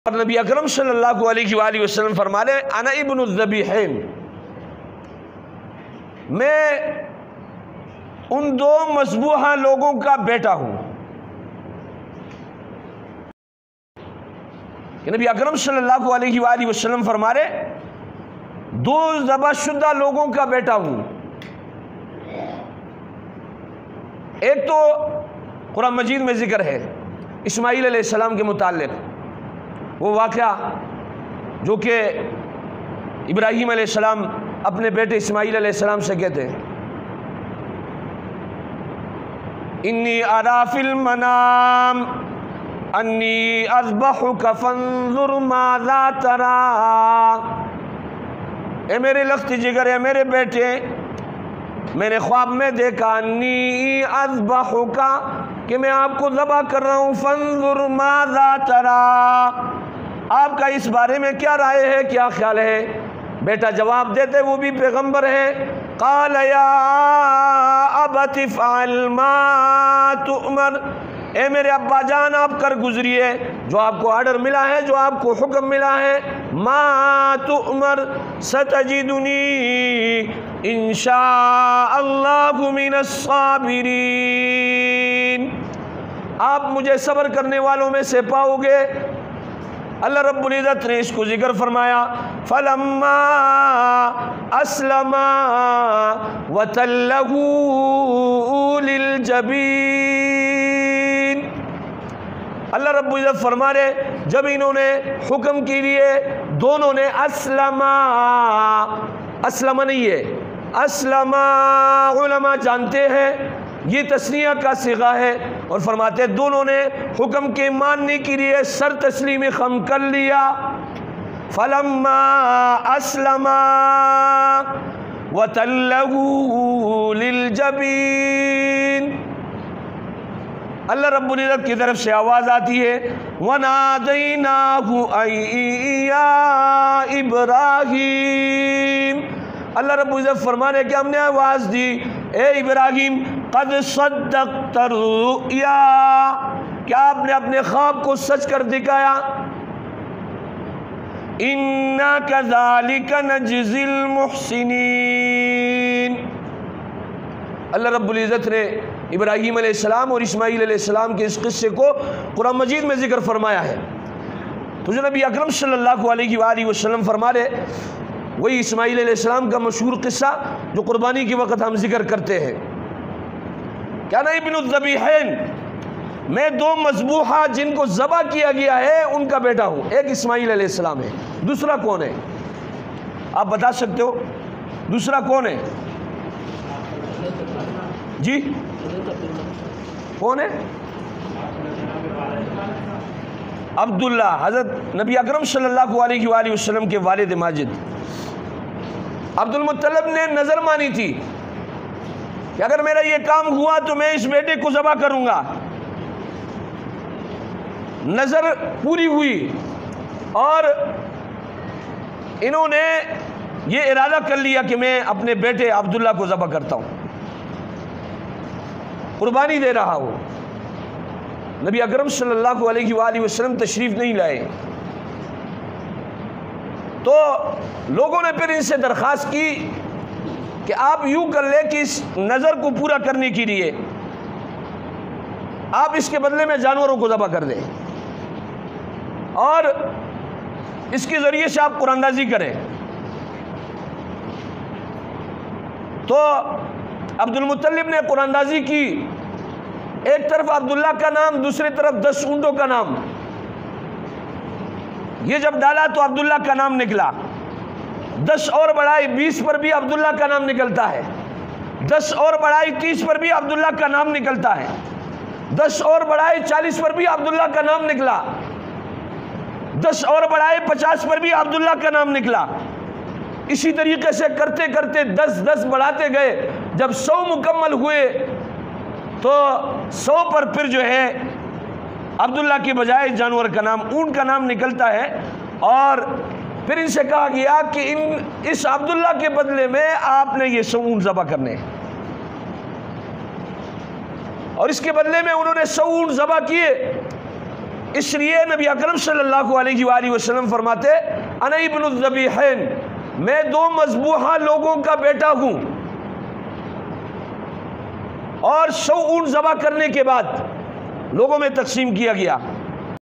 اور نبی اکرم صلی اللہ علیہ وآلہ وسلم فرما رہے انا ابن الذبیحین، میں ان دو مذبوحہ لوگوں کا بیٹا ہوں کہ نبی اکرم صلی اللہ علیہ وآلہ وسلم فرما رہے دو ذبح شدہ لوگوں کا بیٹا ہوں۔ ایک تو قرآن مجید میں ذکر ہے اسماعیل علیہ السلام کے متعلق، وہ واقعہ جو کہ ابراہیم علیہ السلام اپنے بیٹے اسماعیل علیہ السلام سے کہتے ہیں انی ارا فی المنام انی اذبحک فانظر ماذا تری، اے میرے لخت جگر، اے میرے بیٹے، میں نے خواب میں دیکھا انی اذبحک کہ میں آپ کو ذبح کر رہا ہوں، فانظر ماذا تری، آپ کا اس بارے میں کیا رائے ہے، کیا خیال ہے؟ بیٹا جواب دیتے، وہ بھی پیغمبر ہے، قال یا ابت افعل ما تؤمر، اے میرے ابا جان آپ کر گزریے جو آپ کو آرڈر ملا ہے، جو آپ کو حکم ملا ہے، ما تؤمر ستجدنی انشاء اللہ من الصابرین، آپ مجھے صبر کرنے والوں میں سے پاؤ گے۔ اللہ رب العزت نے اس کو ذکر فرمایا فَلَمَّا أَسْلَمَا وَتَلَّهُ لِلْجَبِينِ، اللہ رب العزت فرما رہے جب انہوں نے حکم کے لیے دونوں نے اسلما نہیں ہے، اسلما علماء جانتے ہیں یہ تثنیہ کا صیغہ ہے، اور فرماتے دونوں نے حکم کے ماننے کے لیے سر تسلیم خم کر لیا، فلما اسلما وتلہ للجبین، اللہ رب العزت کی طرف سے آواز آتی ہے ونادیناہ ای یا ابراہیم، اللہ رب العزت فرمانے کہ ہم نے آواز دی اے ابراہیم قد صدقت الرؤیا، کیا آپ نے اپنے خواب کو سچ کر دکھایا، انا کذالک نجزی المحسنین، اللہ رب العزت نے ابراہیم علیہ السلام اور اسماعیل علیہ السلام کے اس قصے کو قرآن مجید میں ذکر فرمایا ہے، تو جو نبی اکرم صلی اللہ علیہ وآلہ وسلم فرما رہے وہی اسماعیل علیہ السلام کا مشہور قصہ جو قربانی کے وقت ہم ذکر کرتے ہیں کہ انا ابن الذبیحین، میں دو مذبوحہ جن کو ذبح کیا گیا ہے ان کا بیٹا ہوں، ایک اسماعیل علیہ السلام ہے، دوسرا کون ہے آپ بتا سکتے ہو؟ دوسرا کون ہے جی؟ کون ہے؟ عبداللہ، حضرت نبی اکرم صلی اللہ علیہ وآلہ وسلم کے والد ماجد عبد المطلب نے نظر مانی تھی کہ اگر میرا یہ کام ہوا تو میں اس بیٹے کو ذبح کروں گا، نظر پوری ہوئی اور انہوں نے یہ ارادہ کر لیا کہ میں اپنے بیٹے عبداللہ کو ذبح کرتا ہوں، قربانی دے رہا ہوں۔ نبی اکرم صلی اللہ علیہ وآلہ وسلم تشریف نہیں لائے، تو لوگوں نے پھر ان سے درخواست کی کہ آپ یوں کر لیں کہ اس نظر کو پورا کرنے کے لیے آپ اس کے بدلے میں جانوروں کو ذبح کر دیں اور اس کے ذریعے سے آپ قرآن اندازی کریں۔ تو عبد المطلب نے قرآن اندازی کی، ایک طرف عبداللہ کا نام، دوسری طرف 10 اونٹوں کا نام، یہ جب ڈالا تو عبداللہ کا نام نکلا، 10 اور بڑھائی 20 پر بھی عبداللہ کا نام نکلتا ہے، 10 اور بڑھائی 30 پر بھی عبداللہ کا نام نکلتا ہے، 10 اور بڑھائی 40 پر بھی عبداللہ کا نام نکلا، 10 اور بڑھائی 50 پر بھی عبداللہ کا نام نکلا، اسی طریقے سے کرتے کرتے 10 بڑھاتے گئے، جب 100 مکمل ہوئے تو 100 پر پھر جو ہے عبداللہ کے بجائے جانور کا نام، اونٹ کا نام نکلتا ہے، اور پھر ان سے کہا گیا کہ اس عبداللہ کے بدلے میں آپ نے یہ 100 اونٹ ذبح کرنے ہیں، اور اس کے بدلے میں انہوں نے 100 اونٹ ذبح کیے، اس لیے نبی اکرم صلی اللہ علیہ وآلہ وسلم فرماتے انا ابن الذبیحین، میں دو مذبوحہ لوگوں کا بیٹا ہوں. اور 100 اونٹ ذبح کرنے کے بعد لوگوں میں تقسیم کیا گیا.